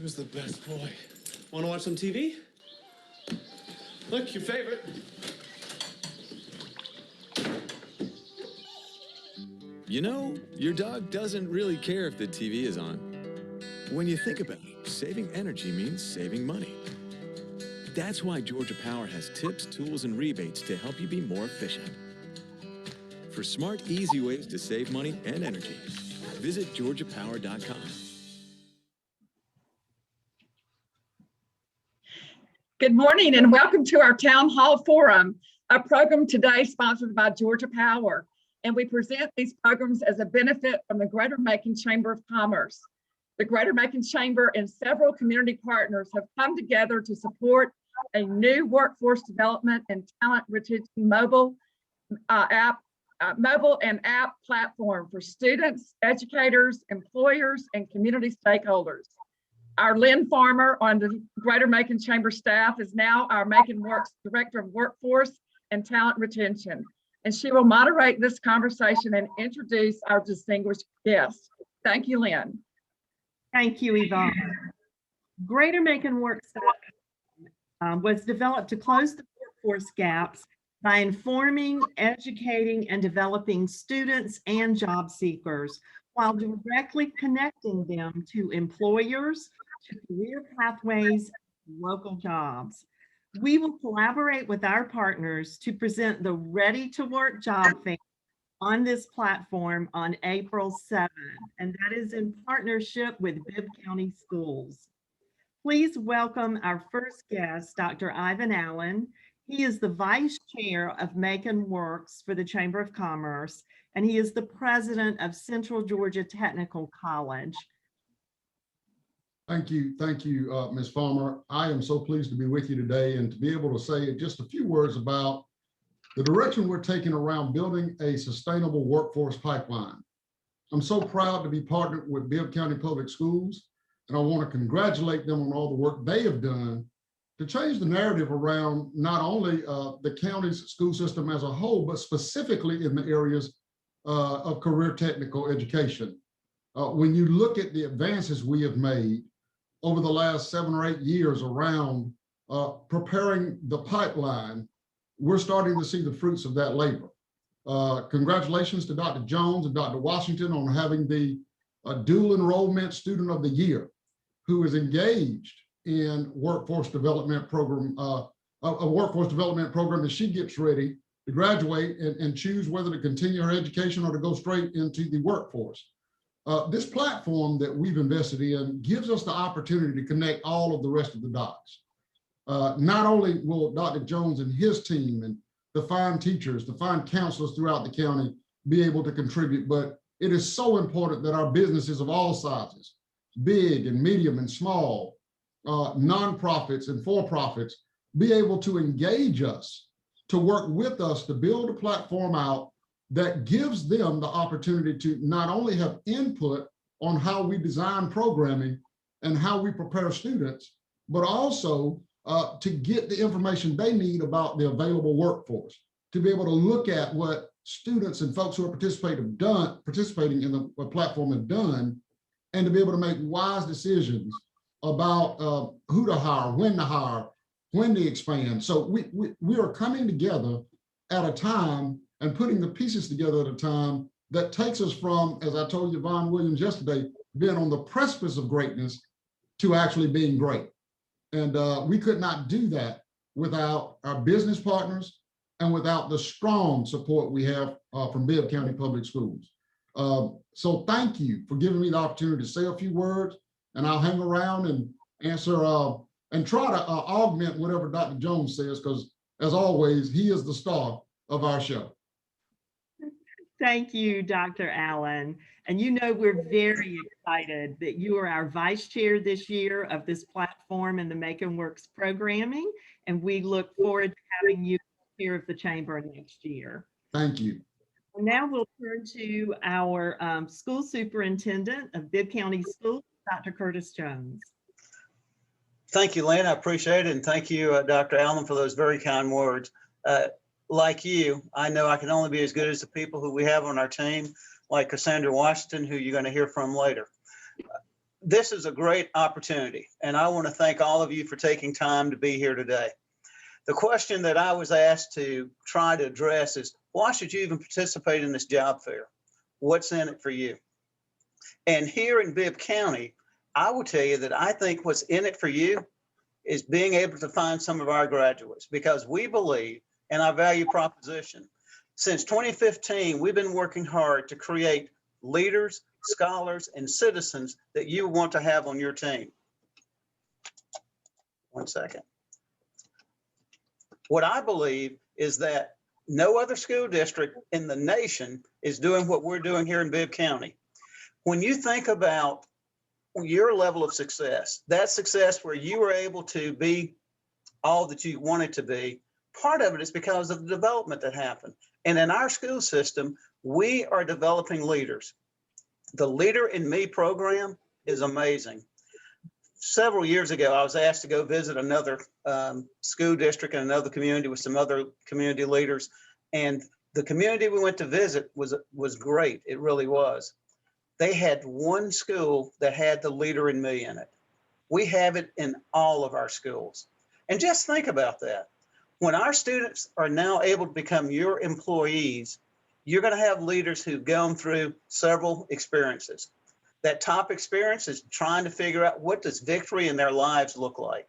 Who's the best boy? Want to watch some TV? Look, your favorite. You know, your dog doesn't really care if the TV is on. When you think about it, saving energy means saving money. That's why Georgia Power has tips, tools, and rebates to help you be more efficient. For smart, easy ways to save money and energy, visit georgiapower.com. Good morning and welcome to our Town Hall Forum, a program today sponsored by Georgia Power. And we present these programs as a benefit from the Greater Macon Chamber of Commerce. The Greater Macon Chamber and several community partners have come together to support a new workforce development and talent retention mobile and app platform for students, educators, employers, and community stakeholders. Our Lynn Farmer on the Greater Macon Chamber staff is now our Macon Works Director of Workforce and Talent Retention, and she will moderate this conversation and introduce our distinguished guests. Thank you, Lynn. Thank you, Yvonne. Greater Macon Works was developed to close the workforce gaps by informing, educating, and developing students and job seekers while directly connecting them to employers, to career pathways, local jobs. We will collaborate with our partners to present the Ready to Work job fair on this platform on April 7th, and that is in partnership with Bibb County Schools. Please welcome our first guest, Dr. Ivan Allen. He is the Vice Chair of Macon Works for the Chamber of Commerce, and he is the President of Central Georgia Technical College. Thank you, Ms. Farmer. I am so pleased to be with you today and to be able to say just a few words about the direction we're taking around building a sustainable workforce pipeline. I'm so proud to be partnered with Bibb County Public Schools, and I want to congratulate them on all the work they have done to change the narrative around not only the county's school system as a whole, but specifically in the areas of career technical education. When you look at the advances we have made over the last 7 or 8 years around preparing the pipeline, we're starting to see the fruits of that labor. Congratulations to Dr. Jones and Dr. Washington on having the dual enrollment student of the year who is engaged in workforce development program, a workforce development program as she gets ready to graduate and choose whether to continue her education or to go straight into the workforce. This platform that we've invested in gives us the opportunity to connect all of the rest of the dots. Not only will Dr. Jones and his team and the fine teachers, the fine counselors throughout the county be able to contribute, but it is so important that our businesses of all sizes, big and medium and small, nonprofits and for-profits, be able to engage us, to work with us to build a platform out that gives them the opportunity to not only have input on how we design programming and how we prepare students, but also to get the information they need about the available workforce, to be able to look at what students and folks who are participating in the platform have done, and to be able to make wise decisions about who to hire, when to expand. So we are coming together at a time and putting the pieces together at a time that takes us from, as I told Yvonne Williams yesterday, being on the precipice of greatness to actually being great. And we could not do that without our business partners and without the strong support we have from Bibb County Public Schools. So thank you for giving me the opportunity to say a few words, and I'll hang around and answer and try to augment whatever Dr. Jones says, because as always, he is the star of our show. Thank you, Dr. Allen. And you know, we're very excited that you are our vice chair this year of this platform and the Macon Works programming. And we look forward to having you chair of the chamber next year. Thank you. And now we'll turn to our school superintendent of Bibb County Schools, Dr. Curtis Jones. Thank you, Lynn. I appreciate it. And thank you, Dr. Allen, for those very kind words. Like you, I know I can only be as good as the people who we have on our team, like Cassandra Washington, who you're going to hear from later. this is a great opportunity, and I want to thank all of you for taking time to be here today. The question that I was asked to try to address is, why should you even participate in this job fair? What's in it for you? And here in Bibb County, I will tell you that I think what's in it for you is being able to find some of our graduates, because we believe in our value proposition. Since 2015, we've been working hard to create leaders, scholars, and citizens that you want to have on your team. One second. What I believe is that no other school district in the nation is doing what we're doing here in Bibb County. When you think about your level of success, that success where you were able to be all that you wanted to be, part of it is because of the development that happened. And in our school system, we are developing leaders. The Leader in Me program is amazing. Several years ago, I was asked to go visit another school district in another community with some other community leaders. And the community we went to visit was great. It really was. They had one school that had the Leader in Me in it. We have it in all of our schools. And just think about that. When our students are now able to become your employees, you're going to have leaders who've gone through several experiences. That top experience is trying to figure out, what does victory in their lives look like?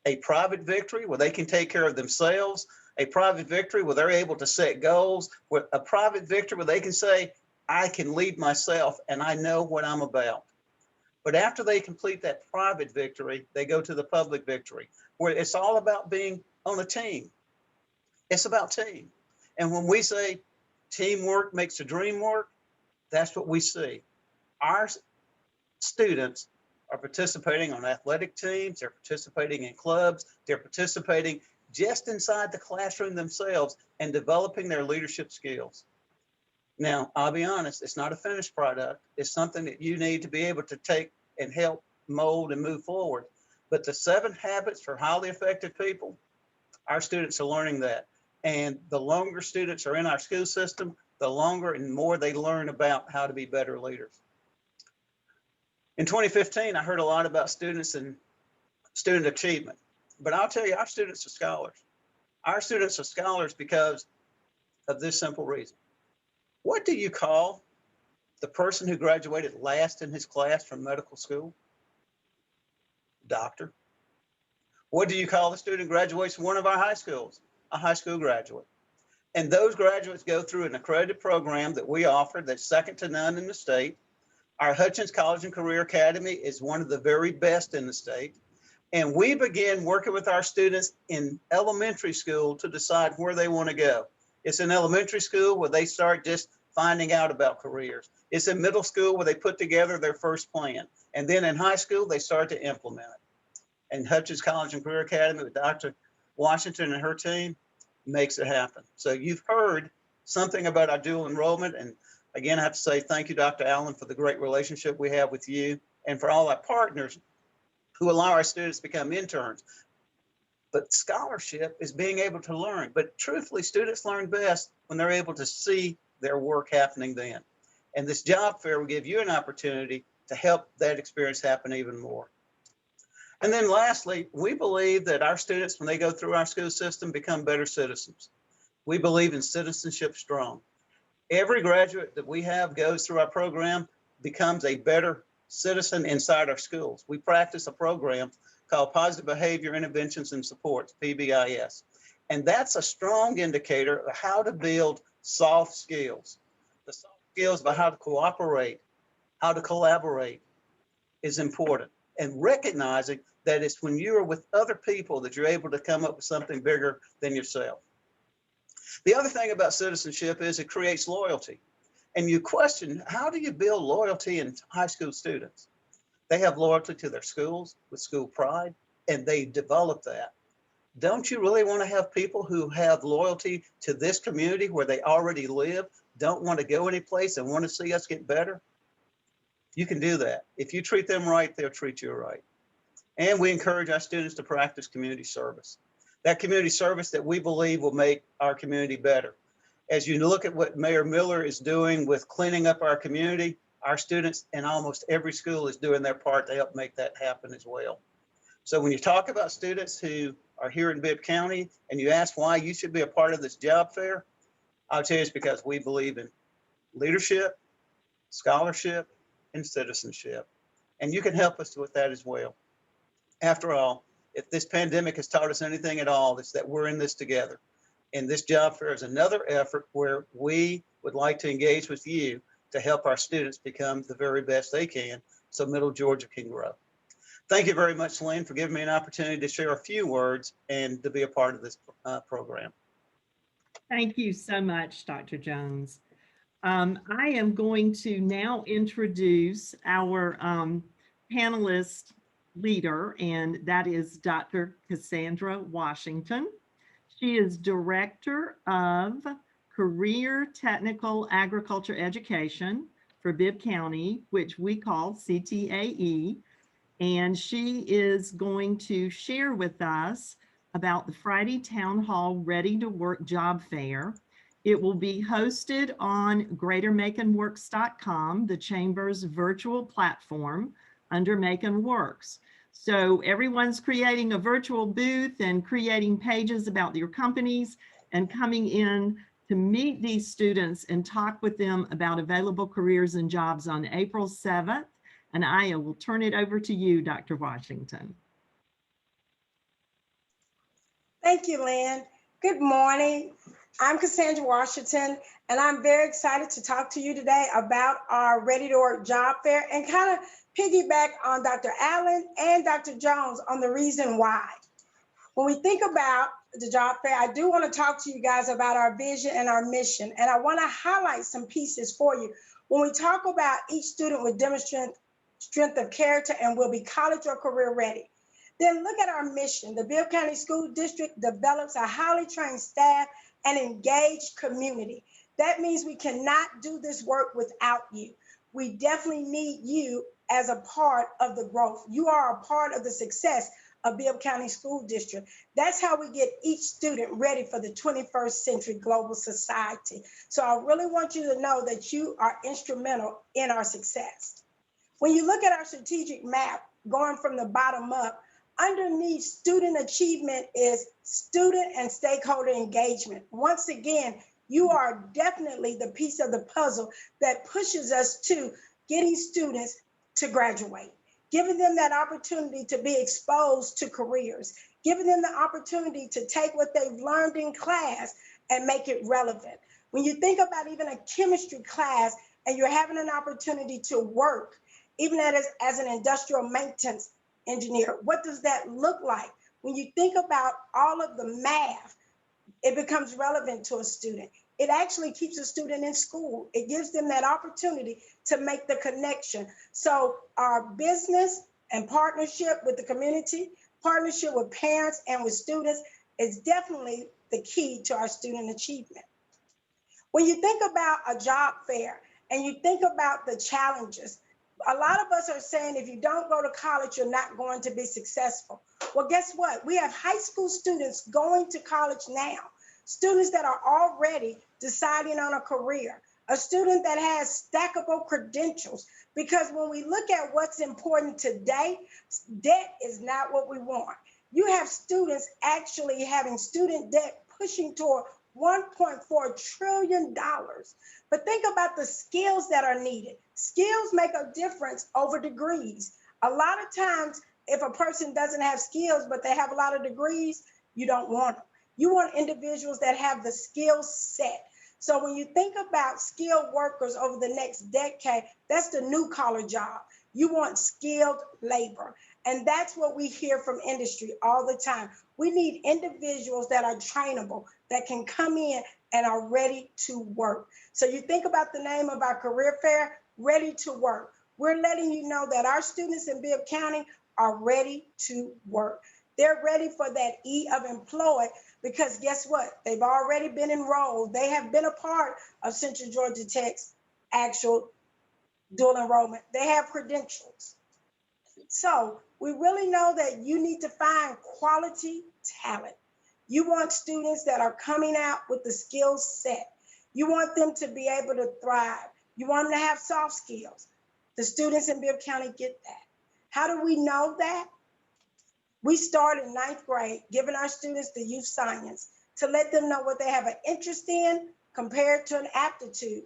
A private victory where they can take care of themselves, a private victory where they're able to set goals, a private victory where they can say, I can lead myself and I know what I'm about. But after they complete that private victory, they go to the public victory, where it's all about being on a team. It's about team. And when we say teamwork makes the dream work, that's what we see. Our students are participating on athletic teams, they're participating in clubs, they're participating just inside the classroom themselves and developing their leadership skills. Now, I'll be honest, it's not a finished product. It's something that you need to be able to take and help mold and move forward. But the 7 habits for highly effective people, our students are learning that. And the longer students are in our school system, the longer and more they learn about how to be better leaders. In 2015, I heard a lot about students and student achievement, but I'll tell you, our students are scholars. Our students are scholars because of this simple reason. What do you call the person who graduated last in his class from medical school? Doctor. What do you call the student who graduates from one of our high schools? A high school graduate. And those graduates go through an accredited program that we offer that's second to none in the state. Our Hutchins College and Career Academy is one of the very best in the state. And we begin working with our students in elementary school to decide where they want to go. It's in elementary school where they start just finding out about careers. It's in middle school where they put together their first plan. And then in high school, they start to implement it. And Hutchins College and Career Academy with Dr. Washington and her team makes it happen. So you've heard something about our dual enrollment. And again, I have to say thank you, Dr. Allen, for the great relationship we have with you and for all our partners who allow our students to become interns. But scholarship is being able to learn. But truthfully, students learn best when they're able to see their work happening then. And this job fair will give you an opportunity to help that experience happen even more. And then lastly, we believe that our students, when they go through our school system, become better citizens. We believe in citizenship strong. Every graduate that we have goes through our program becomes a better citizen inside our schools. We practice a program called Positive Behavior Interventions and Supports, PBIS. And that's a strong indicator of how to build soft skills. The soft skills about how to cooperate, how to collaborate is important. And recognizing that it's when you are with other people that you're able to come up with something bigger than yourself. The other thing about citizenship is it creates loyalty. And you question, how do you build loyalty in high school students? They have loyalty to their schools with school pride, and they develop that. Don't you really want to have people who have loyalty to this community where they already live, don't want to go anyplace and want to see us get better? You can do that. If you treat them right, they'll treat you right. And we encourage our students to practice community service. That community service that we believe will make our community better. As you look at what Mayor Miller is doing with cleaning up our community, our students in almost every school is doing their part to help make that happen as well. So when you talk about students who are here in Bibb County and you ask why you should be a part of this job fair, I'll tell you it's because we believe in leadership, scholarship, and citizenship. And you can help us with that as well. After all, if this pandemic has taught us anything at all, it's that we're in this together. And this job fair is another effort where we would like to engage with you to help our students become the very best they can so Middle Georgia can grow. Thank you very much, Lynn, for giving me an opportunity to share a few words and to be a part of this program. Thank you so much, Dr. Jones. I am going to now introduce our panelist leader, and that is Dr. Cassandra Washington. She is Director of Career Technical Agriculture Education for Bibb County, which we call CTAE, and she is going to share with us about the Friday Town Hall Ready to Work Job Fair. It will be hosted on greatermaconworks.com, the Chamber's virtual platform under Macon Works. So everyone's creating a virtual booth and creating pages about your companies and coming in to meet these students and talk with them about available careers and jobs on April 7th. And I will turn it over to you, Dr. Washington. Thank you, Lynn. Good morning. I'm Cassandra Washington, and I'm very excited to talk to you today about our Ready to Work Job Fair and kind of piggyback on Dr. Allen and Dr. Jones on the reason why. When we think about the job fair, I do want to talk to you guys about our vision and our mission, and I want to highlight some pieces for you. When we talk about each student will demonstrate strength of character and will be college or career ready. Then look at our mission. The Bibb County School District develops a highly trained staff and engaged community. That means we cannot do this work without you. We definitely need you as a part of the growth. You are a part of the success of Bibb County School District. That's how we get each student ready for the 21st century global society. So I really want you to know that you are instrumental in our success. When you look at our strategic map, going from the bottom up, underneath student achievement is student and stakeholder engagement. Once again, you are definitely the piece of the puzzle that pushes us to getting students to graduate, giving them that opportunity to be exposed to careers, giving them the opportunity to take what they've learned in class and make it relevant. When you think about even a chemistry class and you're having an opportunity to work, even as an industrial maintenance engineer, what does that look like? When you think about all of the math, it becomes relevant to a student. It actually keeps a student in school. It gives them that opportunity to make the connection. So our business and partnership with the community, partnership with parents and with students is definitely the key to our student achievement. When you think about a job fair and you think about the challenges, a lot of us are saying if you don't go to college, you're not going to be successful. Well, guess what? We have high school students going to college now, students that are already deciding on a career, a student that has stackable credentials. Because when we look at what's important today, debt is not what we want. You have students actually having student debt pushing toward $1.4 trillion. But think about the skills that are needed. Skills make a difference over degrees. A lot of times, if a person doesn't have skills, but they have a lot of degrees, you don't want them. You want individuals that have the skill set. So when you think about skilled workers over the next decade, that's the new collar job. You want skilled labor. And that's what we hear from industry all the time. We need individuals that are trainable, that can come in and are ready to work. So you think about the name of our career fair, Ready to Work. We're letting you know that our students in Bibb County are ready to work. They're ready for that E of employed because guess what? They've already been enrolled. They have been a part of Central Georgia Tech's actual dual enrollment. They have credentials. So we really know that you need to find quality talent. You want students that are coming out with the skill set. You want them to be able to thrive. You want them to have soft skills. The students in Bibb County get that. How do we know that? We start in 9th grade, giving our students the youth science to let them know what they have an interest in compared to an aptitude.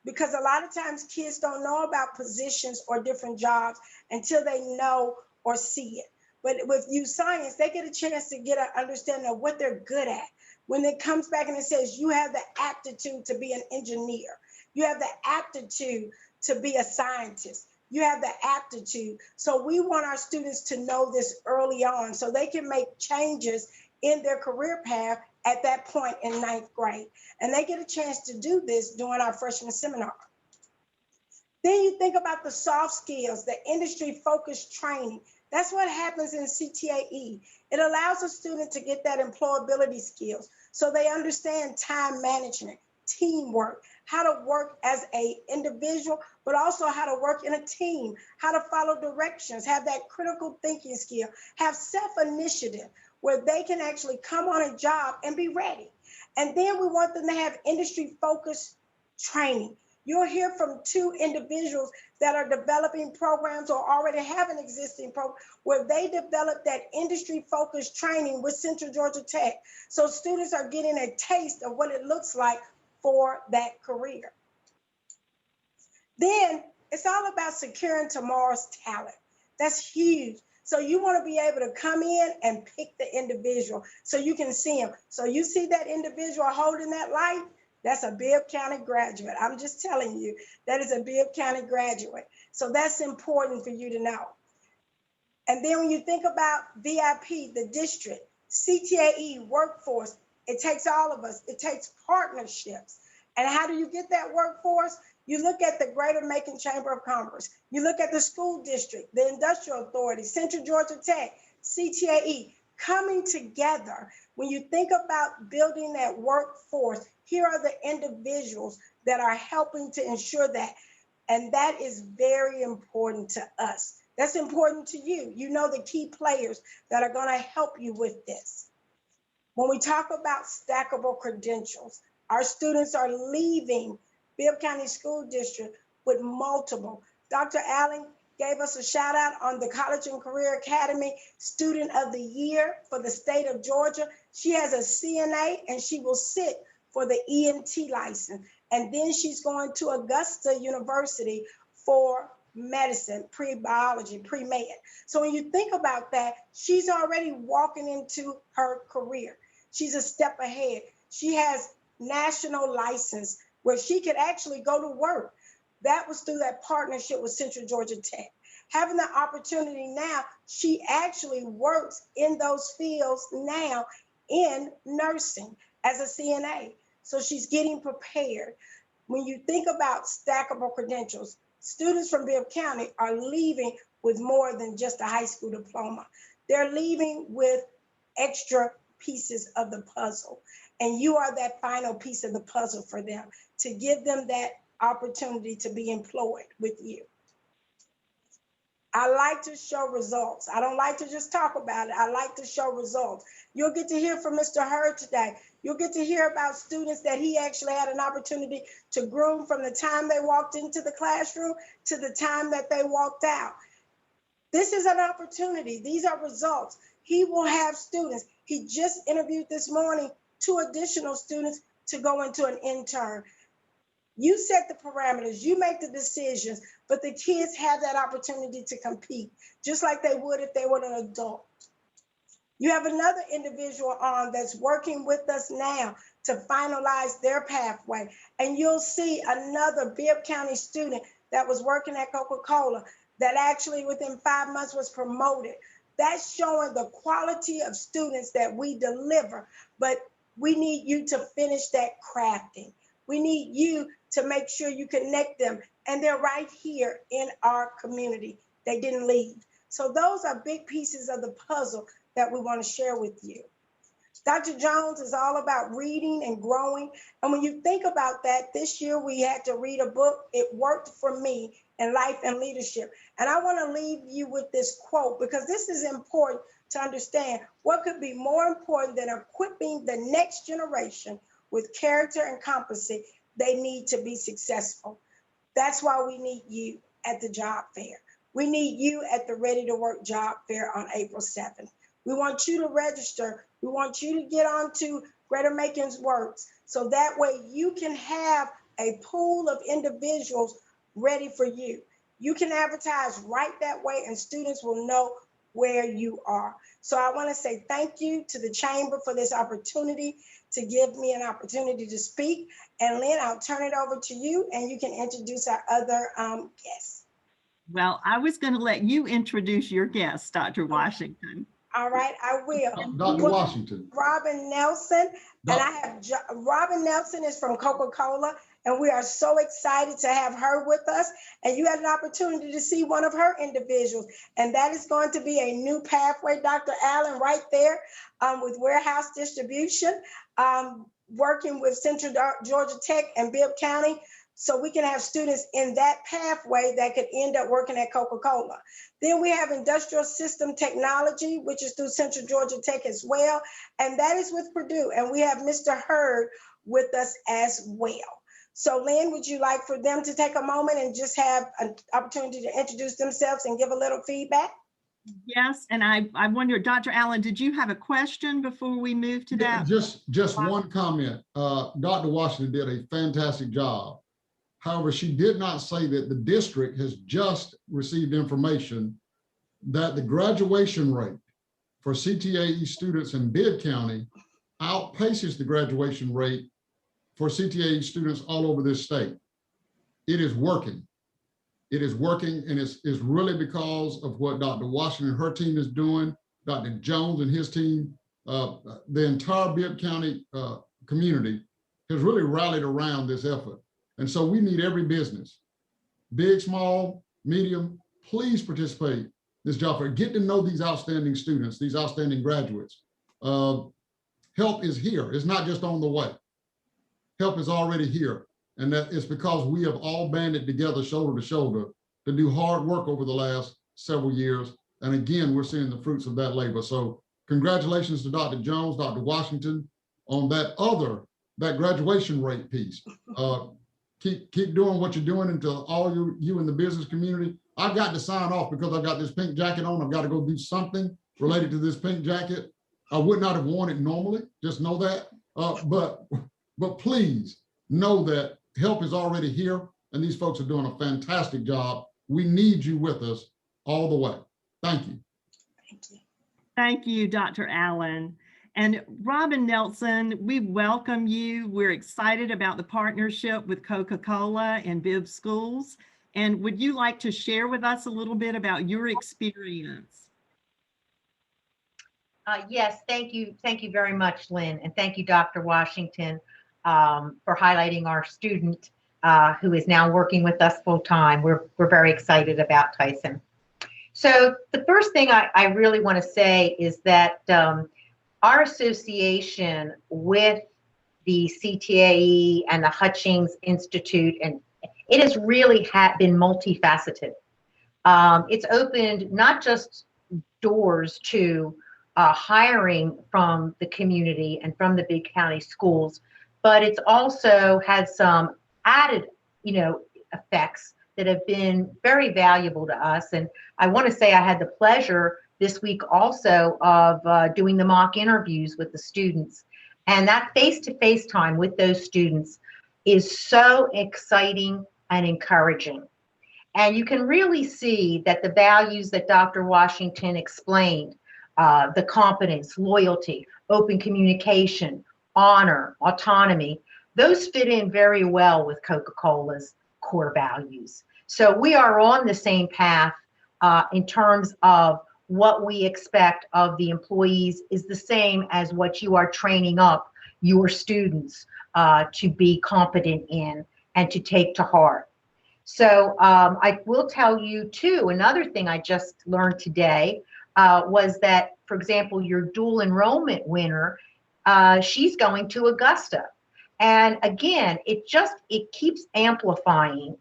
Because a lot of times kids don't know about positions or different jobs until they know or see it. But with youth science, they get a chance to get an understanding of what they're good at. When it comes back and it says you have the aptitude to be an engineer, you have the aptitude to be a scientist, you have the aptitude. So we want our students to know this early on so they can make changes in their career path at that point in 9th grade. And they get a chance to do this during our freshman seminar. Then you think about the soft skills, the industry-focused training. That's what happens in CTAE. It allows a student to get that employability skills so they understand time management, teamwork, how to work as an individual, but also how to work in a team, how to follow directions, have that critical thinking skill, have self-initiative where they can actually come on a job and be ready. And then we want them to have industry-focused training. You'll hear from 2 individuals that are developing programs or already have an existing program where they develop that industry-focused training with Central Georgia Tech. So students are getting a taste of what it looks like for that career. Then it's all about securing tomorrow's talent. That's huge. So you want to be able to come in and pick the individual so you can see them. So you see that individual holding that light, that's a Bibb County graduate. I'm just telling you, that is a Bibb County graduate. So that's important for you to know. And then when you think about VIP, the district, CTAE, workforce, it takes all of us. It takes partnerships. And how do you get that workforce? You look at the Greater Macon Chamber of Commerce. You look at the school district, the industrial authority, Central Georgia Tech, CTAE, coming together. When you think about building that workforce, here are the individuals that are helping to ensure that. And that is very important to us. That's important to you. You know the key players that are going to help you with this. When we talk about stackable credentials, our students are leaving Bibb County School District with multiple. Dr. Allen gave us a shout out on the College and Career Academy Student of the Year for the state of Georgia. She has a CNA and she will sit for the EMT license. And then she's going to Augusta University for medicine, pre-biology, pre-med. So when you think about that, she's already walking into her career. She's a step ahead. She has national license where she could actually go to work. That was through that partnership with Central Georgia Tech. Having the opportunity now, she actually works in those fields now in nursing as a CNA. So she's getting prepared. When you think about stackable credentials, students from Bibb County are leaving with more than just a high school diploma. They're leaving with extra pieces of the puzzle. And you are that final piece of the puzzle for them to give them that opportunity to be employed with you. I like to show results. I don't like to just talk about it. I like to show results. You'll get to hear from Mr. Hurd today. You'll get to hear about students that he actually had an opportunity to groom from the time they walked into the classroom to the time that they walked out. This is an opportunity. These are results. He will have students. He just interviewed this morning 2 additional students to go into an intern. You set the parameters, you make the decisions, but the kids have that opportunity to compete, just like they would if they were an adult. You have another individual on that's working with us now to finalize their pathway. And you'll see another Bibb County student that was working at Coca-Cola that actually within 5 months was promoted. That's showing the quality of students that we deliver, but we need you to finish that crafting. We need you to make sure you connect them, and they're right here in our community. They didn't leave. So those are big pieces of the puzzle that we want to share with you. Dr. Jones is all about reading and growing. And when you think about that, this year we had to read a book. It worked for me in life and leadership. And I want to leave you with this quote, because this is important to understand. What could be more important than equipping the next generation with character and competency they need to be successful? That's why we need you at the job fair. We need you at the Ready to Work job fair on April 7th. We want you to register. We want you to get onto Greater Macon Works so that way you can have a pool of individuals ready for you. You can advertise right that way and students will know where you are. So I want to say thank you to the Chamber for this opportunity to give me an opportunity to speak. And Lynn, I'll turn it over to you and you can introduce our other guests. Well, I was going to let you introduce your guest, Dr. Washington. All right, I will. Dr. Washington. Robin Nelson, and I have Robin Nelson is from Coca-Cola, and we are so excited to have her with us. And you had an opportunity to see one of her individuals, and that is going to be a new pathway, Dr. Allen, right there with warehouse distribution, working with Central Georgia Tech and Bibb County. So we can have students in that pathway that could end up working at Coca-Cola. Then we have industrial system technology, which is through Central Georgia Tech as well. And that is with Purdue. And we have Mr. Hurd with us as well. So Lynn, would you like for them to take a moment and just have an opportunity to introduce themselves and give a little feedback? Yes, and I wonder, Dr. Allen, did you have a question before we move to that? Just one comment. Dr. Washington did a fantastic job. However, she did not say that the district has just received information that the graduation rate for CTAE students in Bibb County outpaces the graduation rate for CTAE students all over this state. It is working. It is working, and it's really because of what Dr. Washington and her team is doing, Dr. Jones and his team, the entire Bibb County community has really rallied around this effort. And so we need every business, big, small, medium, please participate in this job fair. Get to know these outstanding students, these outstanding graduates. Help is here. It's not just on the way. Help is already here. And that is because we have all banded together shoulder to shoulder to do hard work over the last several years. And again, we're seeing the fruits of that labor. So congratulations to Dr. Jones, Dr. Washington on that graduation rate piece. Keep doing what you're doing until all you in the business community. I've got to sign off because I've got this pink jacket on. I've got to go do something related to this pink jacket. I would not have worn it normally, just know that. But please know that help is already here and these folks are doing a fantastic job. We need you with us all the way. Thank you. Thank you. Thank you, Dr. Allen. And Robin Nelson, we welcome you. We're excited about the partnership with Coca-Cola and Bibb Schools. And would you like to share with us a little bit about your experience? Yes, thank you. Thank you very much, Lynn. And thank you, Dr. Washington, for highlighting our student who is now working with us full time. We're very excited about Tyson. So the first thing I really want to say is that our association with the CTAE and the Hutchings Institute, and it has really been multifaceted. It's opened not just doors to hiring from the community and from the big county schools, but it's also had some added, effects that have been very valuable to us. And I want to say I had the pleasure this week also of doing the mock interviews with the students. And that face-to-face time with those students is so exciting and encouraging. And you can really see that the values that Dr. Washington explained, the competence, loyalty, open communication, honor, autonomy, those fit in very well with Coca-Cola's core values. So we are on the same path in terms of what we expect of the employees is the same as what you are training up your students to be competent in and to take to heart. So I will tell you too, another thing I just learned today was that, for example, your dual enrollment winner, she's going to Augusta. And again, it keeps amplifying.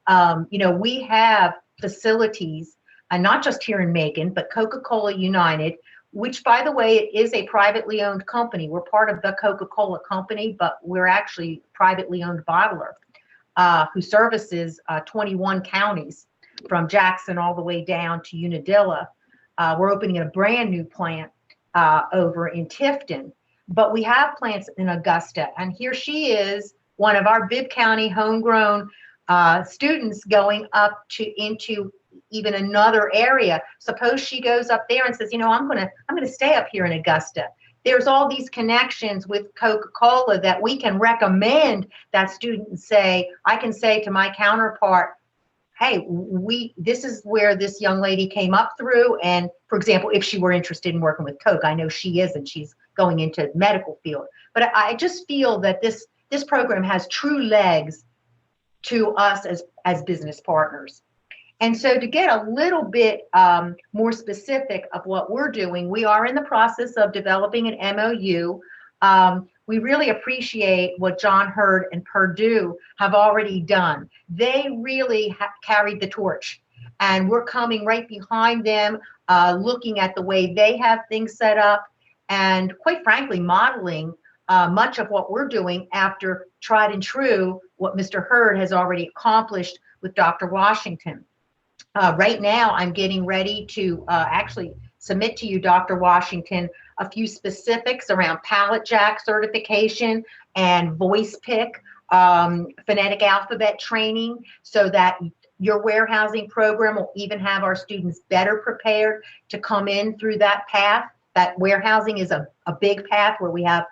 We have facilities, and not just here in Macon, but Coca-Cola United, which, by the way, is a privately owned company. We're part of the Coca-Cola company, but we're actually a privately owned bottler. who services 21 counties from Jackson all the way down to Unadilla. We're opening a brand new plant over in Tifton, but we have plants in Augusta. And here she is, one of our Bibb County homegrown students going up into even another area. Suppose she goes up there and says, you know, I'm gonna stay up here in Augusta. There's all these connections with Coca-Cola that we can recommend that student and say, I can say to my counterpart, hey, this is where this young lady came up through. And for example, if she were interested in working with Coke, I know she is, and she's going into medical field. But I just feel that this program has true legs to us as business partners. And so to get a little bit more specific of what we're doing, we are in the process of developing an MOU. We really appreciate what John Hurd and Purdue have already done. They really carried the torch, and we're coming right behind them, looking at the way they have things set up, and quite frankly, modeling much of what we're doing after tried and true, what Mr. Hurd has already accomplished with Dr. Washington. Right now, I'm getting ready to actually submit to you, Dr. Washington, a few specifics around pallet jack certification and voice pick, phonetic alphabet training, so that your warehousing program will even have our students better prepared to come in through that path. That warehousing is a big path where we have,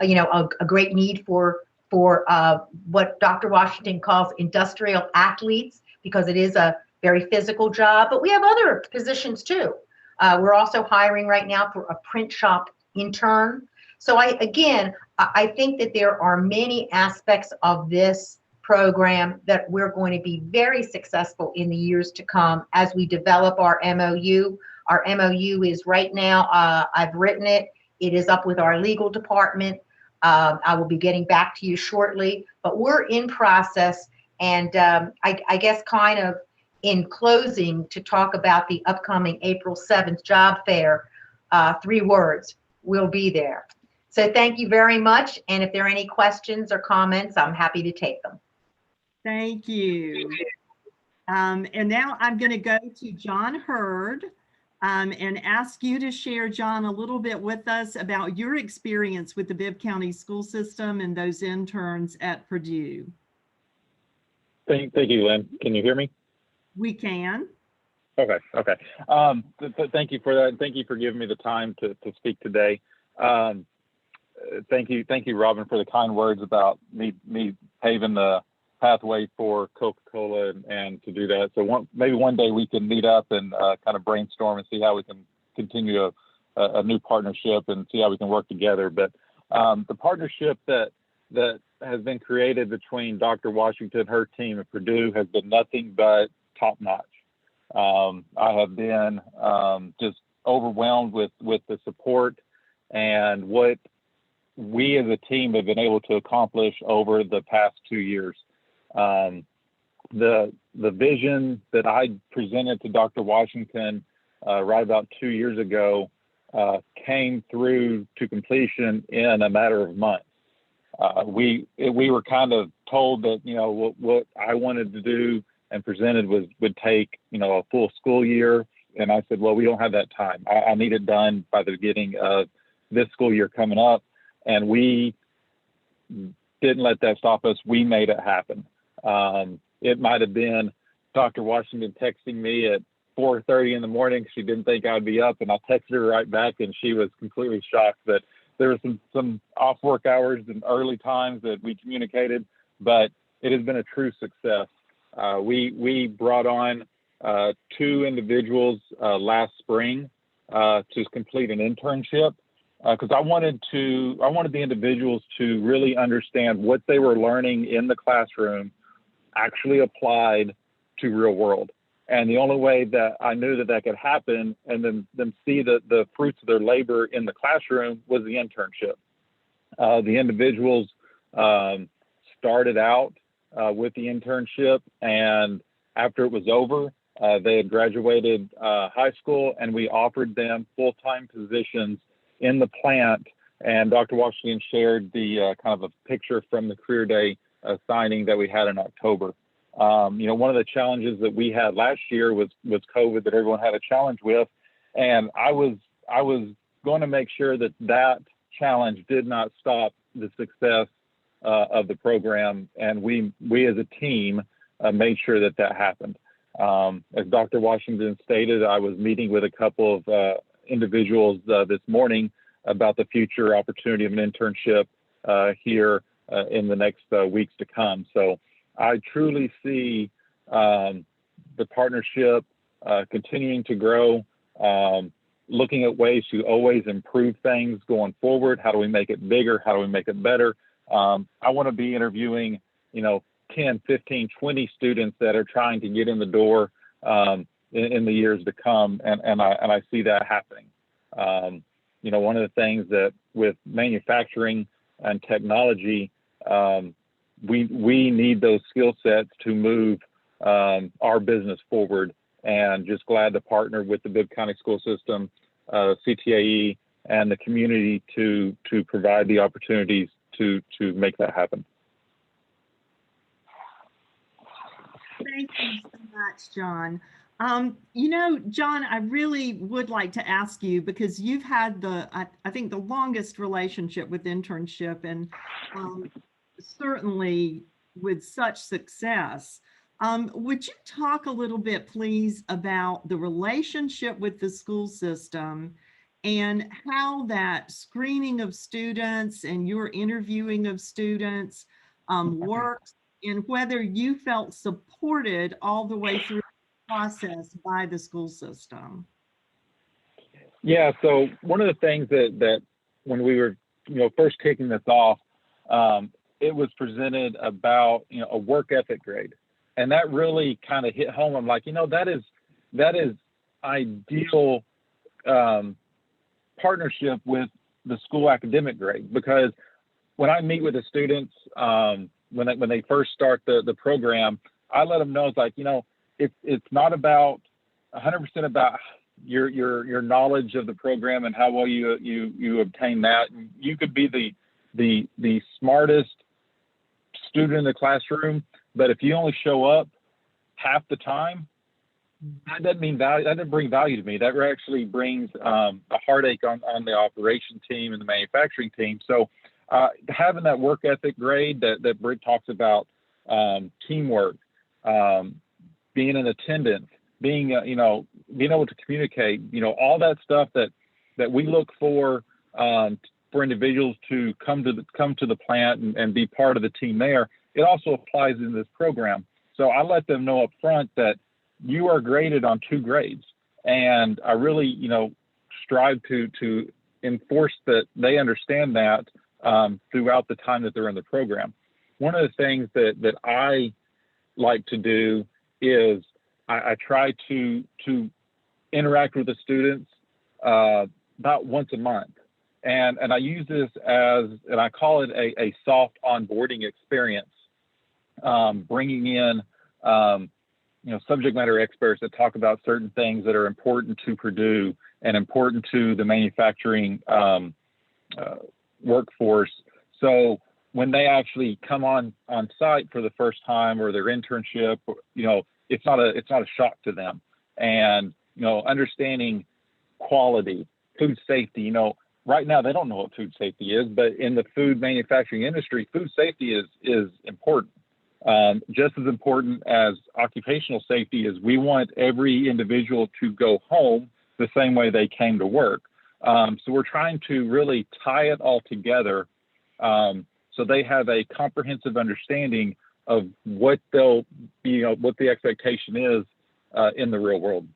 you know, a great need for what Dr. Washington calls industrial athletes, because it is a very physical job, but we have other positions too. We're also hiring right now for a print shop intern. So I think that there are many aspects of this program that we're going to be very successful in the years to come as we develop our MOU. Our MOU is right now, I've written it. It is up with our legal department. I will be getting back to you shortly, but we're in process. And I guess kind of in closing, to talk about the upcoming April 7th job fair, 3 words: we'll be there. So thank you very much. And if there are any questions or comments, I'm happy to take them. Thank you. And now I'm going to go to John Hurd and ask you to share, John, a little bit with us about your experience with the Bibb County school system and those interns at Purdue. Thank you, Lynn. Can you hear me? We can. Okay. Thank you for that. Thank you for giving me the time to speak today. Thank you, Robin, for the kind words about me paving the pathway for Coca-Cola and to do that. So maybe one day we can meet up and kind of brainstorm and see how we can continue a new partnership and see how we can work together. But the partnership that has been created between Dr. Washington, her team at Purdue, has been nothing but top notch. I have been just overwhelmed with the support and what we as a team have been able to accomplish over the past 2 years. The vision that I presented to Dr. Washington right about 2 years ago came through to completion in a matter of months. We were kind of told that, you know, what I wanted to do and presented would take, you know, a full school year. And I said, well, we don't have that time. I need it done by the beginning of this school year coming up. And we didn't let that stop us. We made it happen. It might have been Dr. Washington texting me at 4:30 in the morning. She didn't think I'd be up, and I texted her right back, and she was completely shocked that there were some off work hours and early times that we communicated, but it has been a true success. We brought on 2 individuals last spring to complete an internship because I wanted the individuals to really understand what they were learning in the classroom actually applied to real world. And the only way that I knew that could happen and then them see the fruits of their labor in the classroom was the internship. The individuals started out with the internship, and after it was over, they had graduated high school, and we offered them full-time positions in the plant. And Dr. Washington shared the kind of a picture from the career day signing that we had in October. One of the challenges that we had last year was COVID that everyone had a challenge with, and I was going to make sure that challenge did not stop the success of the program, and we as a team made sure that happened. As Dr. Washington stated, I was meeting with a couple of individuals this morning about the future opportunity of an internship here in the next weeks to come. So I truly see the partnership continuing to grow, looking at ways to always improve things going forward. How do we make it bigger? How do we make it better? I want to be interviewing, 10, 15, 20 students that are trying to get in the door in the years to come, and I see that happening. One of the things that with manufacturing and technology, we need those skill sets to move our business forward, and just glad to partner with the Bibb County School System, CTAE, and the community to provide the opportunities to make that happen. Thank you so much, John. John, I really would like to ask you, because you've had I think the longest relationship with internship, and certainly with such success. Would you talk a little bit, please, about the relationship with the school system and how that screening of students and your interviewing of students works, and whether you felt supported all the way through the process by the school system? Yeah, so one of the things that when we were first kicking this off, it was presented about a work ethic grade, and that really kind of hit home. I'm like, that is ideal partnership with the school academic grade, because when I meet with the students when they first start the program, I let them know it's like, it's not about 100% about your knowledge of the program and how well you obtain that. You could be the smartest student in the classroom, but if you only show up half the time, that doesn't mean value. That doesn't bring value to me. That actually brings a heartache on the operation team and the manufacturing team. So having that work ethic grade that Britt talks about, teamwork, being in attendance, being able to communicate, all that stuff that we look for individuals to come to the plant and be part of the team there. It also applies in this program. So I let them know up front that you are graded on 2 grades, and I really strive to enforce that they understand that throughout the time that they're in the program. One of the things that I like to do is I try to interact with the students about once a month. And I use this and I call it a soft onboarding experience, bringing in, subject matter experts that talk about certain things that are important to Purdue and important to the manufacturing workforce. So when they actually come on site for the first time, or their internship, it's not a shock to them. And understanding quality, food safety. Right now they don't know what food safety is, but in the food manufacturing industry, food safety is important. Just as important as occupational safety is, we want every individual to go home the same way they came to work. So we're trying to really tie it all together, so they have a comprehensive understanding of what what the expectation is in the real world.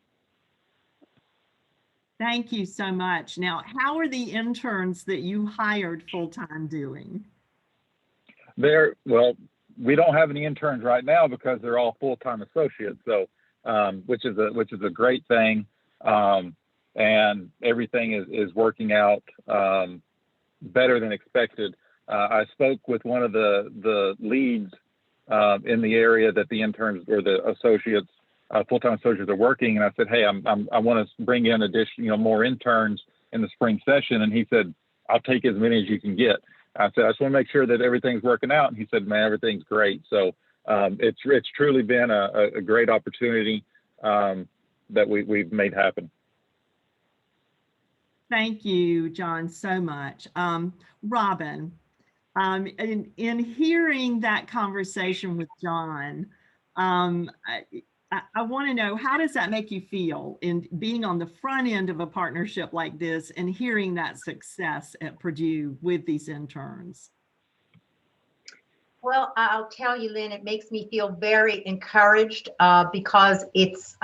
Thank you so much. Now, how are the interns that you hired full-time doing? Well, we don't have any interns right now because they're all full-time associates. So, which is a great thing, and everything is working out better than expected. I spoke with one of the leads in the area that the interns or the associates, full-time associates, are working, and I said, hey, I want to bring in more interns in the spring session, and he said, I'll take as many as you can get. I said, I just want to make sure that everything's working out. And he said, man, everything's great. So it's truly been a great opportunity that we've made happen. Thank you, John, so much. Robin, in hearing that conversation with John, I want to know, how does that make you feel in being on the front end of a partnership like this and hearing that success at Purdue with these interns? Well, I'll tell you, Lynn, it makes me feel very encouraged because it's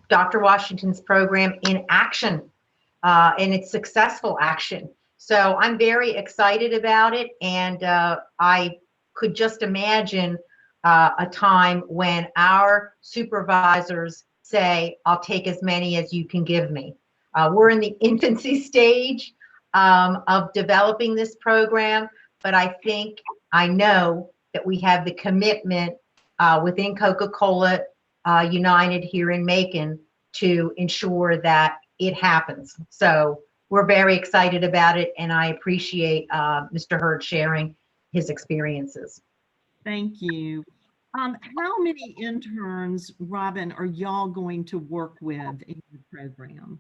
Dr. Washington's program in action, and it's successful action. So I'm very excited about it, and I could just imagine a time when our supervisors say, I'll take as many as you can give me. We're in the infancy stage of developing this program, but I know that we have the commitment within Coca-Cola United here in Macon to ensure that it happens. So we're very excited about it, and I appreciate Mr. Hurd sharing his experiences. Thank you. How many interns, Robin, are y'all going to work with in the program?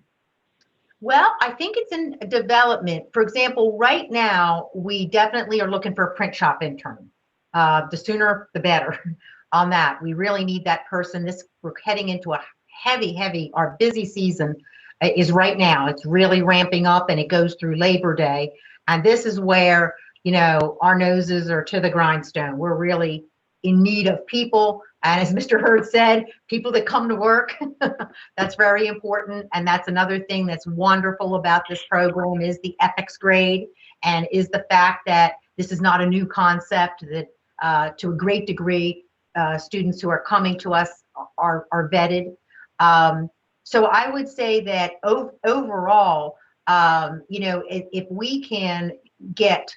Well, I think it's in development. For example, right now, we definitely are looking for a print shop intern. The sooner, the better on that. We really need that person. We're heading into a heavy, our busy season is right now. It's really ramping up, and it goes through Labor Day. And this is where, our noses are to the grindstone. We're really in need of people. And as Mr. Hurd said, people that come to work, that's very important. And that's another thing that's wonderful about this program is the ethics grade, and is the fact that this is not a new concept, that to a great degree, students who are coming to us are vetted. So I would say that overall, if we can get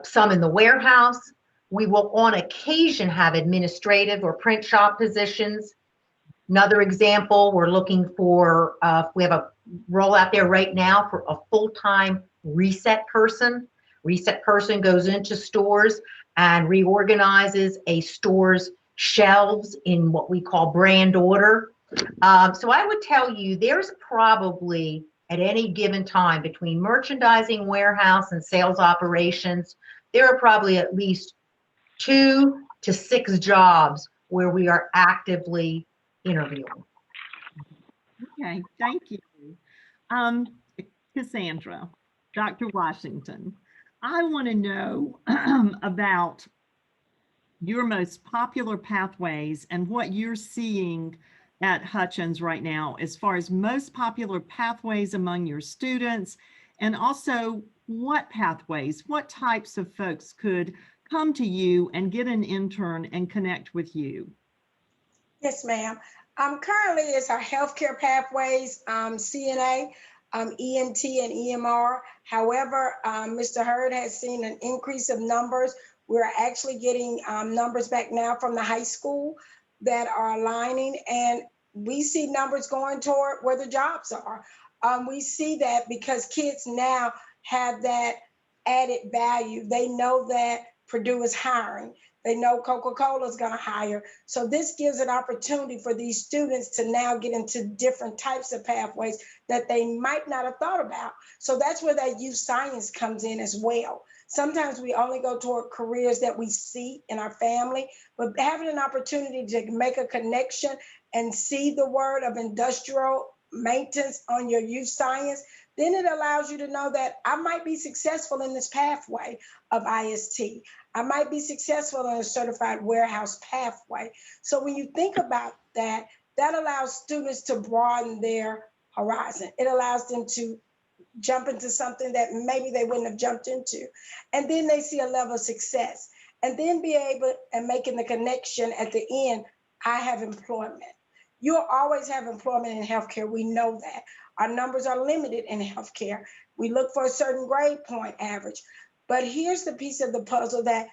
some in the warehouse, we will on occasion have administrative or print shop positions. Another example, we're looking for, we have a role out there right now for a full-time reset person. Reset person goes into stores and reorganizes a store's shelves in what we call brand order. So I would tell you there's probably at any given time between merchandising, warehouse, and sales operations, there are probably at least 2 to 6 jobs where we are actively interviewing. Okay, thank you. Cassandra, Dr. Washington, I want to know about your most popular pathways and what you're seeing at Hutchins right now as far as most popular pathways among your students, and also what pathways, what types of folks could come to you and get an intern and connect with you. Yes, ma'am. Currently it's our healthcare pathways, CNA, ENT, and EMR. However, Mr. Hurd has seen an increase of numbers. We're actually getting numbers back now from the high school that are aligning, and we see numbers going toward where the jobs are. We see that because kids now have that added value. They know that Purdue is hiring. They know Coca-Cola is going to hire. So this gives an opportunity for these students to now get into different types of pathways that they might not have thought about. So that's where that youth science comes in as well. Sometimes we only go toward careers that we see in our family, but having an opportunity to make a connection and see the word of industrial maintenance on your youth science, then it allows you to know that I might be successful in this pathway of IST. I might be successful in a certified warehouse pathway. So when you think about that, that allows students to broaden their horizon. It allows them to jump into something that maybe they wouldn't have jumped into. And then they see a level of success and then be able and making the connection at the end, I have employment. You'll always have employment in healthcare. We know that. Our numbers are limited in healthcare. We look for a certain grade point average. But here's the piece of the puzzle that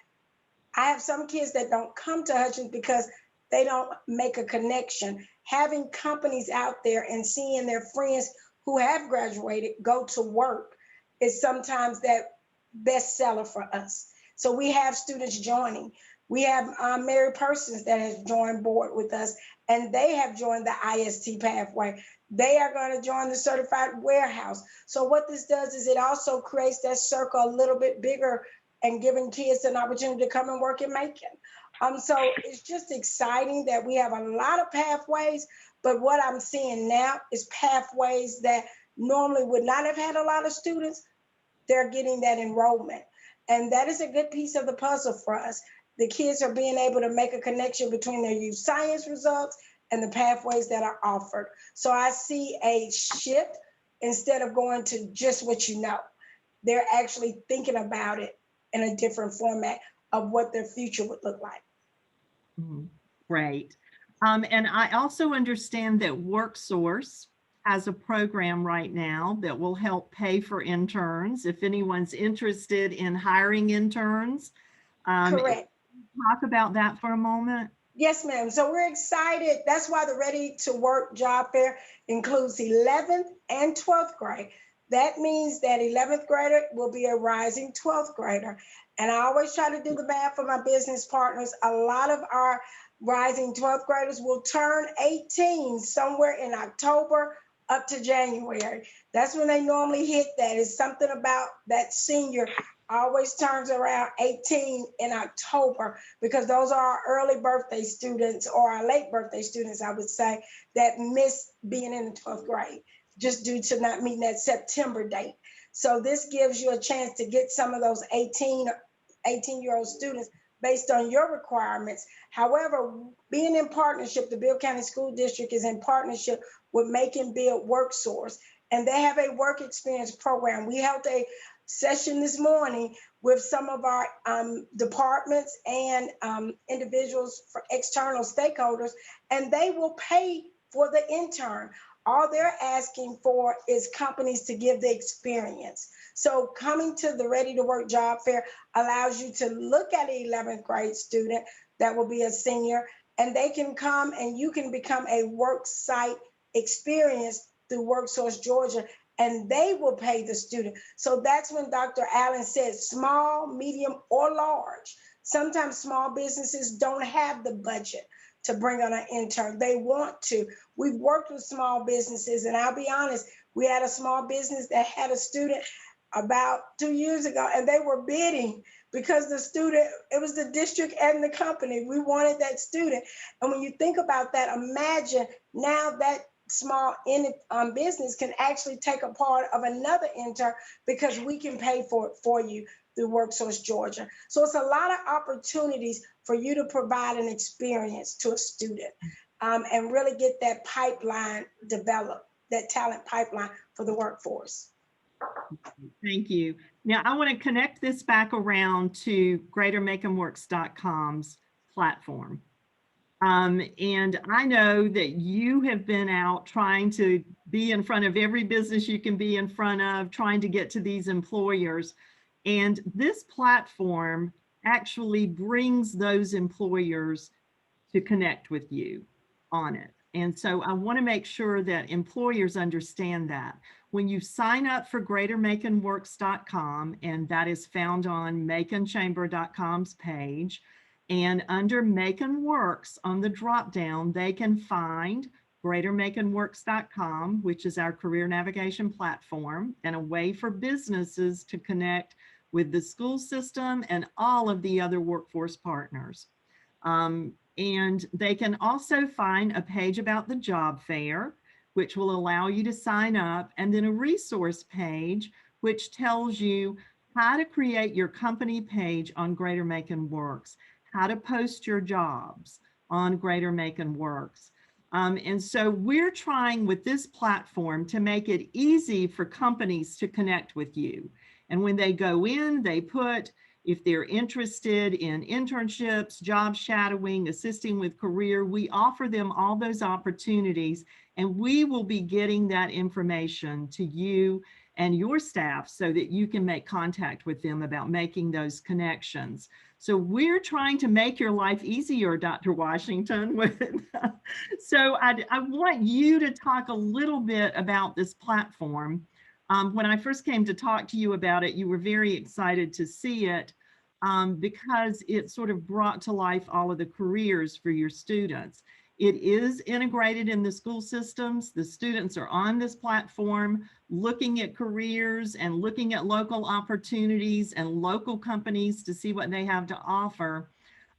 I have some kids that don't come to Hutchins because they don't make a connection. Having companies out there and seeing their friends who have graduated go to work is sometimes that bestseller for us. So we have students joining. We have married persons that has joined board with us, and they have joined the IST pathway. They are going to join the certified warehouse. So what this does is it also creates that circle a little bit bigger and giving kids an opportunity to come and work in Macon. So it's just exciting that we have a lot of pathways, but what I'm seeing now is pathways that normally would not have had a lot of students. They're getting that enrollment. And that is a good piece of the puzzle for us. The kids are being able to make a connection between their youth science results and the pathways that are offered. So I see a shift instead of going to just what you know. They're actually thinking about it in a different format of what their future would look like. Great. And I also understand that WorkSource has a program right now that will help pay for interns. If anyone's interested in hiring interns. Correct. Talk about that for a moment. Yes, ma'am. So we're excited. That's why the Ready to Work job fair includes 11th and 12th grade. That means that 11th grader will be a rising 12th grader. And I always try to do the math for my business partners. A lot of our rising 12th graders will turn 18 somewhere in October up to January. That's when they normally hit that. It's something about that senior always turns around 18 in October, because those are our early birthday students, or our late birthday students, I would say, that miss being in the 12th grade just due to not meeting that September date. So this gives you a chance to get some of those 18-year-old students based on your requirements. However, being in partnership, the Bibb County School District is in partnership with Macon Build WorkSource, and they have a work experience program. We held a session this morning with some of our departments and individuals for external stakeholders, and they will pay for the intern. All they're asking for is companies to give the experience. So coming to the Ready to Work job fair allows you to look at an 11th grade student that will be a senior, and they can come and you can become a work site experience through WorkSource Georgia, and they will pay the student. So that's when Dr. Allen said small, medium, or large. Sometimes small businesses don't have the budget to bring on an intern. They want to. We've worked with small businesses, and I'll be honest, we had a small business that had a student about 2 years ago, and they were bidding because the student, it was the district and the company. We wanted that student. And when you think about that, imagine now that small business can actually take a part of another intern because we can pay for it for you through WorkSource Georgia. So it's a lot of opportunities for you to provide an experience to a student and really get that pipeline developed, that talent pipeline for the workforce. Thank you. Now I want to connect this back around to GreaterMaconWorks.com's platform. And I know that you have been out trying to be in front of every business you can be in front of, trying to get to these employers. And this platform actually brings those employers to connect with you on it. And so I want to make sure that employers understand that. When you sign up for GreaterMaconWorks.com, and that is found on MaconChamber.com's page, and under Macon Works on the drop down, they can find GreaterMaconWorks.com, which is our career navigation platform and a way for businesses to connect with the school system and all of the other workforce partners. And they can also find a page about the job fair, which will allow you to sign up, and then a resource page, which tells you how to create your company page on Greater Macon Works, how to post your jobs on Greater Macon Works. And so we're trying with this platform to make it easy for companies to connect with you. And when they go in, they put, if they're interested in internships, job shadowing, assisting with career, we offer them all those opportunities, and we will be getting that information to you and your staff so that you can make contact with them about making those connections. So we're trying to make your life easier, Dr. Washington. So I want you to talk a little bit about this platform When I first came to talk to you about it, you were very excited to see it because it sort of brought to life all of the careers for your students. It is integrated in the school systems. The students are on this platform looking at careers and looking at local opportunities and local companies to see what they have to offer.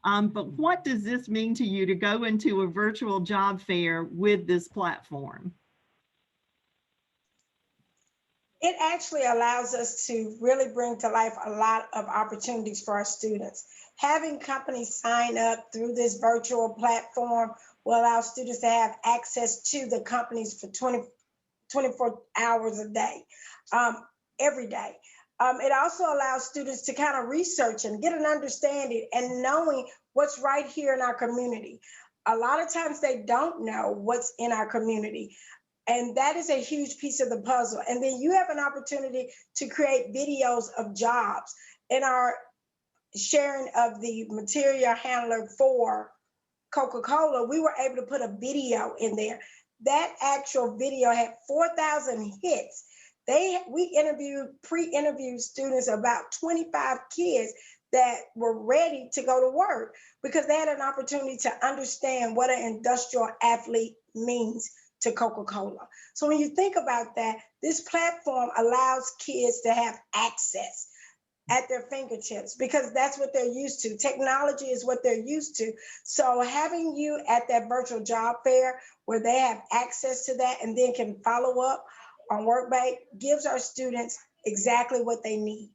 But what does this mean to you to go into a virtual job fair with this platform? It actually allows us to really bring to life a lot of opportunities for our students. Having companies sign up through this virtual platform will allow students to have access to the companies for 24 hours a day, every day. It also allows students to kind of research and get an understanding and knowing what's right here in our community. A lot of times they don't know what's in our community. And that is a huge piece of the puzzle. And then you have an opportunity to create videos of jobs. In our sharing of the material handler for Coca-Cola, we were able to put a video in there. That actual video had 4,000 hits. We pre-interviewed students, about 25 kids that were ready to go to work because they had an opportunity to understand what an industrial athlete means to Coca-Cola. So when you think about that, this platform allows kids to have access at their fingertips because that's what they're used to. Technology is what they're used to. So having you at that virtual job fair where they have access to that and then can follow up on Workbank gives our students exactly what they need.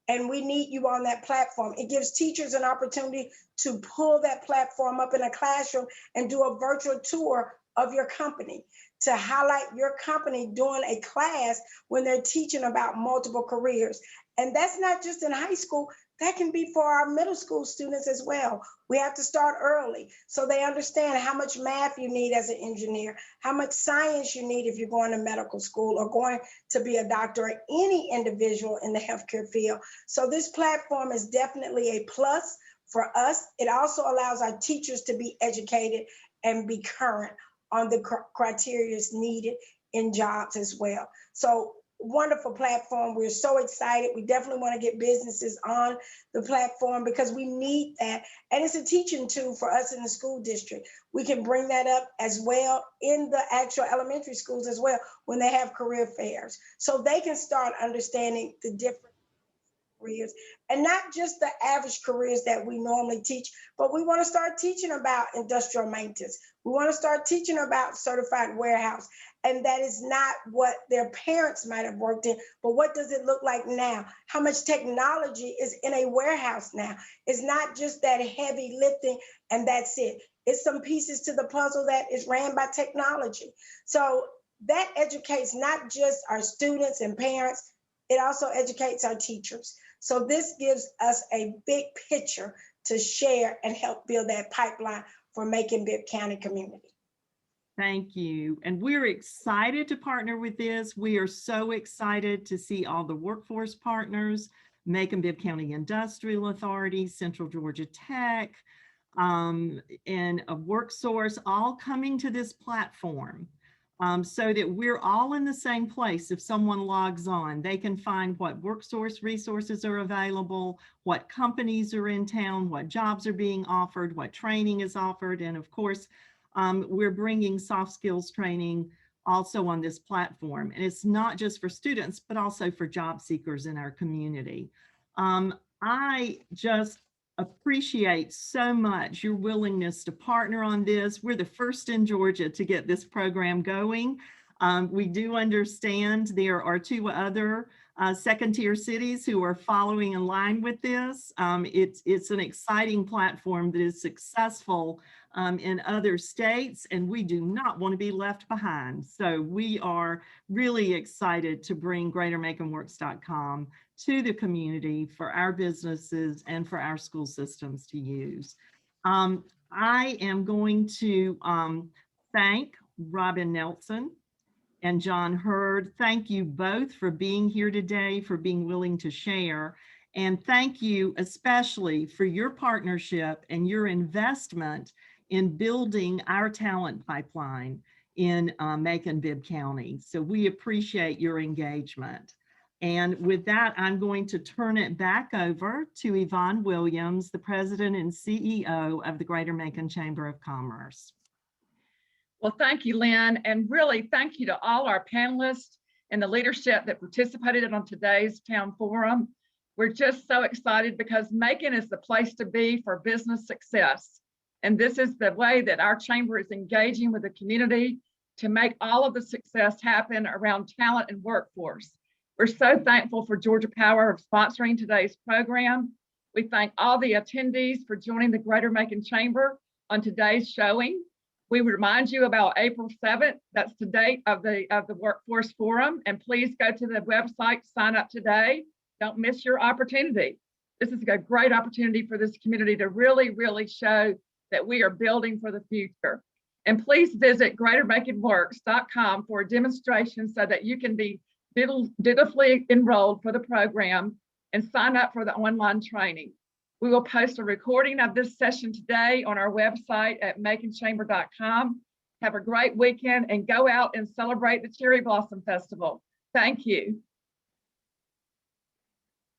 And we need you on that platform. It gives teachers an opportunity to pull that platform up in a classroom and do a virtual tour of your company, to highlight your company during a class when they're teaching about multiple careers. And that's not just in high school, that can be for our middle school students as well. We have to start early so they understand how much math you need as an engineer, how much science you need if you're going to medical school or going to be a doctor or any individual in the healthcare field. So this platform is definitely a plus for us. It also allows our teachers to be educated and be current on the criteria needed in jobs as well. So wonderful platform. We're so excited. We definitely want to get businesses on the platform because we need that. And it's a teaching tool for us in the school district. We can bring that up as well in the actual elementary schools as well when they have career fairs. So they can start understanding the different careers and not just the average careers that we normally teach, but we want to start teaching about industrial maintenance. We want to start teaching about certified warehouse. And that is not what their parents might have worked in, but what does it look like now? How much technology is in a warehouse now? It's not just that heavy lifting and that's it. It's some pieces to the puzzle that is ran by technology. So that educates not just our students and parents, it also educates our teachers. So this gives us a big picture to share and help build that pipeline for Macon-Bibb County community. Thank you. And we're excited to partner with this. We are so excited to see all the workforce partners, Macon-Bibb County Industrial Authority, Central Georgia Tech, and a WorkSource all coming to this platform. So that we're all in the same place. If someone logs on, they can find what WorkSource resources are available, what companies are in town, what jobs are being offered, what training is offered. And of course, we're bringing soft skills training also on this platform. And it's not just for students, but also for job seekers in our community. I just appreciate so much your willingness to partner on this. We're the first in Georgia to get this program going. We do understand there are 2 other second-tier cities who are following in line with this. It's an exciting platform that is successful in other states, and we do not want to be left behind. So we are really excited to bring GreaterMaconWorks.com to the community for our businesses and for our school systems to use. I am going to thank Robin Nelson and John Hurd. Thank you both for being here today, for being willing to share. And thank you especially for your partnership and your investment in building our talent pipeline. in Macon-Bibb County. So we appreciate your engagement. And with that, I'm going to turn it back over to Yvonne Williams, the President and CEO of the Greater Macon Chamber of Commerce. Well, thank you, Lynn, and really thank you to all our panelists and the leadership that participated on today's town forum. We're just so excited because Macon is the place to be for business success. And this is the way that our chamber is engaging with the community to make all of the success happen around talent and workforce. We're so thankful for Georgia Power of sponsoring today's program. We thank all the attendees for joining the Greater Macon Chamber on today's showing. We remind you about April 7th. That's the date of the Workforce Forum. And please go to the website, sign up today. Don't miss your opportunity. This is a great opportunity for this community to really, really show that we are building for the future. And please visit greatermaconworks.com for a demonstration so that you can be digitally enrolled for the program and sign up for the online training. We will post a recording of this session today on our website at maconchamber.com. Have a great weekend and go out and celebrate the Cherry Blossom Festival. Thank you.